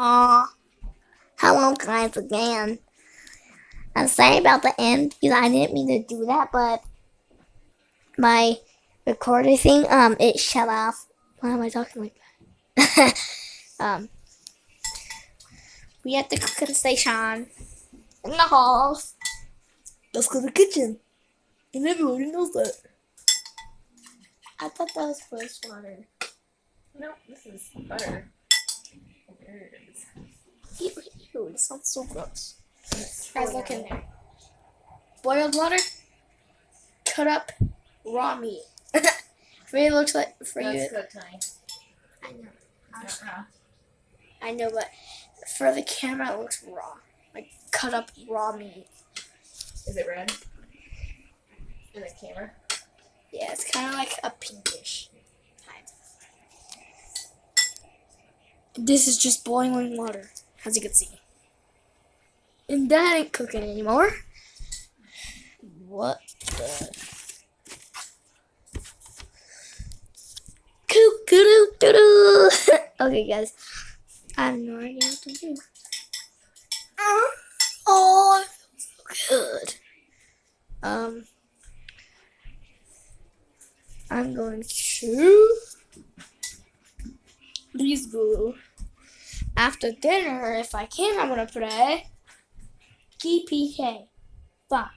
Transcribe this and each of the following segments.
Aw, hello guys again. I'm sorry about the end because I didn't mean to do that, but my recorder thing, it shut off. Why am I talking like that? We have to cook at the station in the halls. Let's go to the kitchen, and everybody knows that. I thought that was first water. No, this is butter. Ew, it sounds so gross. Guys, look in there. Boiled water, cut up raw meat. For me, it looks like for That's you. cooked, honey. I know. Not raw. I know, but for the camera, it looks raw, like cut up raw meat. Is it red? In the camera? Yeah, it's kind of like a pinkish kind. This is just boiling water, as you can see. And that ain't cooking anymore. What the? Coo-coo-doo-doo-doo. Okay, guys. I have no idea what to do. Oh, it feels so good. I'm going to please go after dinner. If I can, I'm gonna play GPK 5.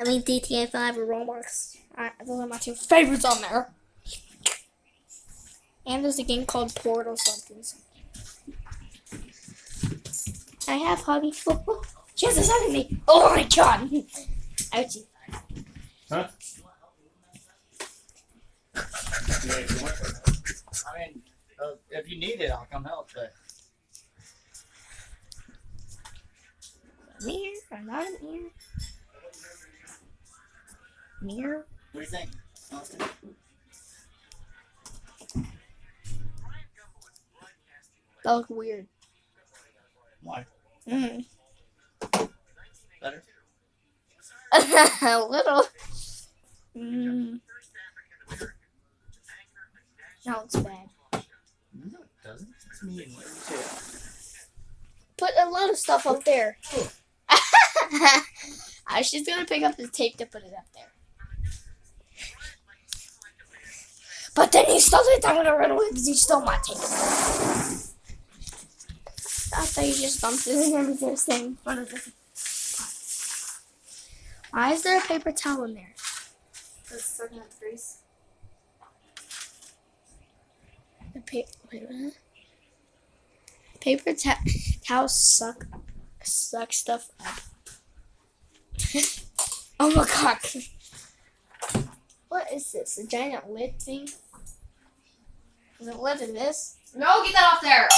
I mean GTA 5 or Roblox. Those are my two favorites on there. And there's a game called Portal something. I have hobby. Oh, Jesus, hugging me. Oh my god. Ouchie. Huh? I mean, if you need it, I'll come help. But Mirror, I'm not a mirror. Mirror. what do you think, Austin? That looked weird. Why? Mm. Better? A little. Mm. That looks bad. No, it doesn't. It's me and you. Put a lot of stuff up there. She's gonna pick up the tape to put it up there. But then he stole it. I'm gonna run away because he stole my tape. I thought you just dumped it in everything standing in front of it. Why is there a paper towel in there? It's sucking up grease. Wait a minute. Paper towels suck stuff up. Oh my god. What is this? A giant lid thing? Is it lid in this? No, get that off there!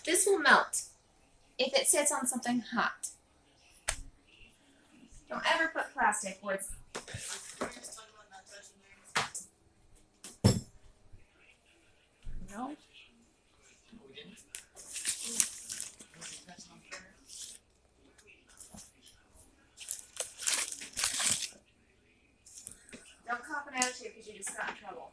This will melt if it sits on something hot. Don't ever put plastic where it's... No? We didn't. Don't cop an attitude because you just got in trouble.